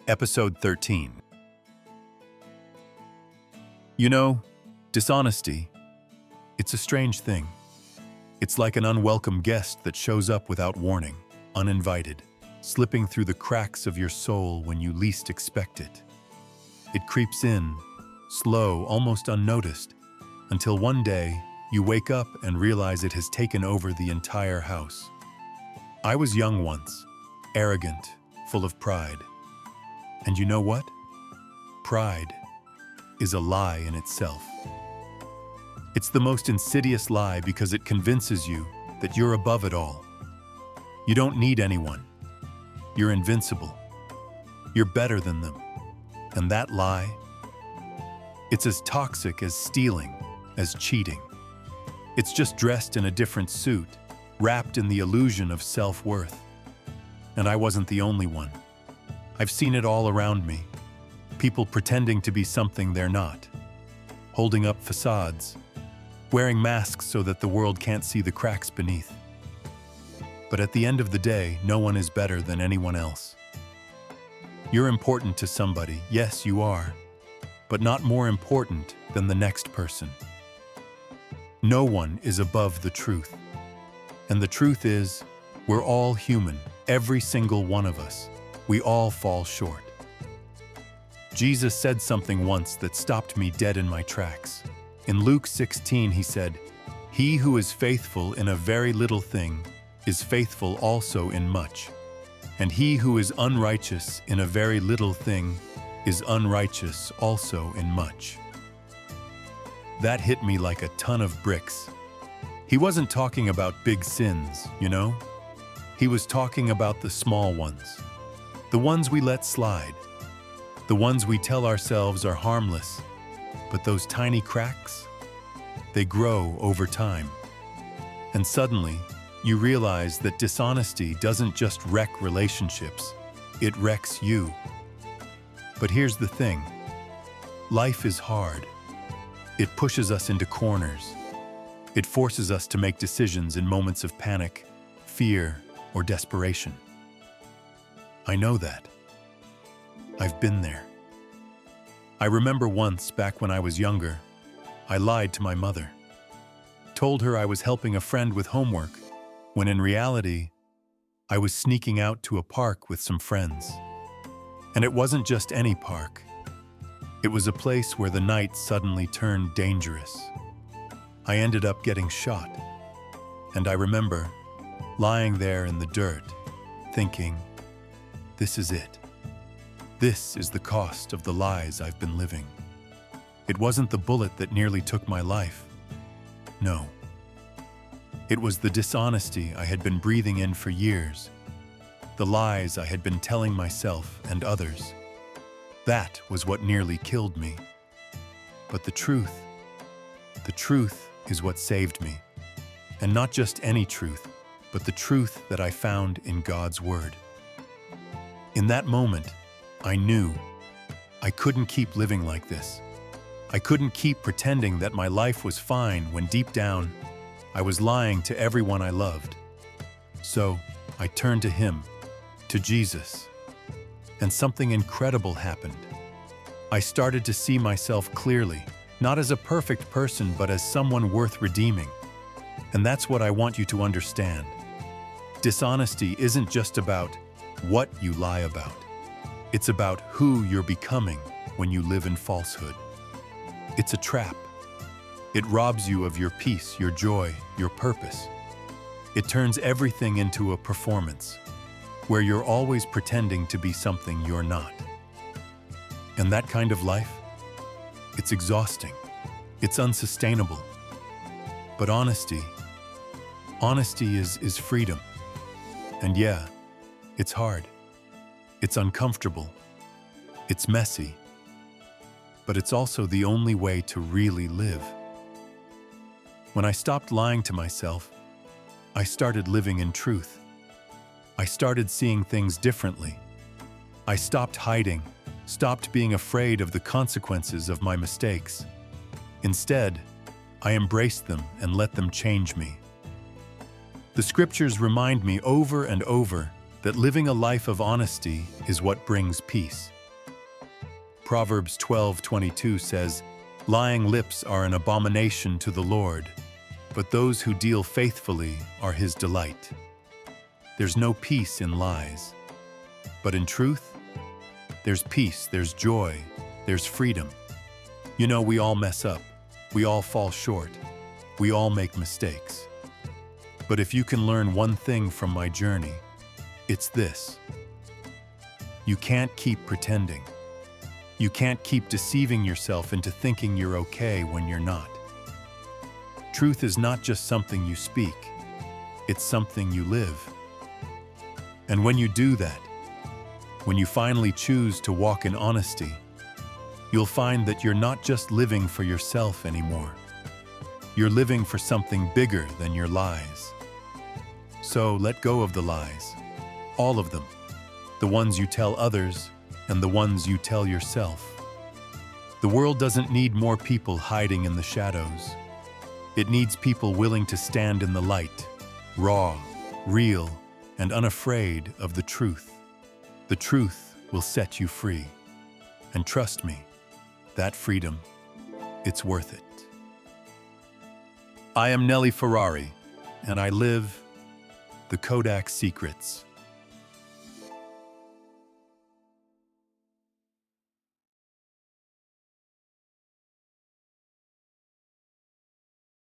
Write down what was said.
Episode 13. You know, dishonesty, it's a strange thing. It's like an unwelcome guest that shows up without warning, uninvited, slipping through the cracks of your soul when you least expect it. It creeps in, slow, almost unnoticed, until one day you wake up and realize it has taken over the entire house. I was young once, arrogant, full of pride. And you know what? Pride is a lie in itself. It's the most insidious lie because it convinces you that you're above it all. You don't need anyone. You're invincible. You're better than them. And that lie, it's as toxic as stealing, as cheating. It's just dressed in a different suit, wrapped in the illusion of self-worth. And I wasn't the only one. I've seen it all around me. People pretending to be something they're not, holding up facades, wearing masks so that the world can't see the cracks beneath. But at the end of the day, no one is better than anyone else. You're important to somebody, yes, you are, but not more important than the next person. No one is above the truth. And the truth is, we're all human, every single one of us. We all fall short. Jesus said something once that stopped me dead in my tracks. In Luke 16, he said, "He who is faithful in a very little thing is faithful also in much. And he who is unrighteous in a very little thing is unrighteous also in much." That hit me like a ton of bricks. He wasn't talking about big sins, you know? He was talking about the small ones. The ones we let slide. The ones we tell ourselves are harmless. But those tiny cracks, they grow over time. And suddenly, you realize that dishonesty doesn't just wreck relationships, it wrecks you. But here's the thing. Life is hard. It pushes us into corners. It forces us to make decisions in moments of panic, fear, or desperation. I know that. I've been there. I remember once, back when I was younger, I lied to my mother. Told her I was helping a friend with homework, when in reality, I was sneaking out to a park with some friends. And it wasn't just any park. It was a place where the night suddenly turned dangerous. I ended up getting shot. And I remember lying there in the dirt, thinking, this is it. This is the cost of the lies I've been living. It wasn't the bullet that nearly took my life. No. It was the dishonesty I had been breathing in for years, the lies I had been telling myself and others. That was what nearly killed me. But the truth is what saved me. And not just any truth, but the truth that I found in God's Word. In that moment, I knew I couldn't keep living like this. I couldn't keep pretending that my life was fine when deep down, I was lying to everyone I loved. So, I turned to Him, to Jesus. And something incredible happened. I started to see myself clearly, not as a perfect person, but as someone worth redeeming. And that's what I want you to understand. Dishonesty isn't just about what you lie about. It's about who you're becoming when you live in falsehood. It's a trap. It robs you of your peace, your joy, your purpose. It turns everything into a performance, where you're always pretending to be something you're not. And that kind of life, it's exhausting. It's unsustainable. But honesty is freedom. And yeah, it's hard. It's uncomfortable. It's messy. But it's also the only way to really live. When I stopped lying to myself, I started living in truth. I started seeing things differently. I stopped hiding, stopped being afraid of the consequences of my mistakes. Instead, I embraced them and let them change me. The scriptures remind me over and over that living a life of honesty is what brings peace. Proverbs 12:22 says, "Lying lips are an abomination to the Lord, but those who deal faithfully are his delight." There's no peace in lies, but in truth, there's peace, there's joy, there's freedom. You know, we all mess up, we all fall short, we all make mistakes. But if you can learn one thing from my journey, it's this: you can't keep pretending. You can't keep deceiving yourself into thinking you're okay when you're not. Truth is not just something you speak, it's something you live. And when you do that, when you finally choose to walk in honesty, you'll find that you're not just living for yourself anymore. You're living for something bigger than your lies. So let go of the lies, all of them, the ones you tell others and the ones you tell yourself. The world doesn't need more people hiding in the shadows. It needs people willing to stand in the light, raw, real, and unafraid of the truth. The truth will set you free. And trust me, that freedom, it's worth it. I am Nelly Ferrari, and I live the Kodach secrets.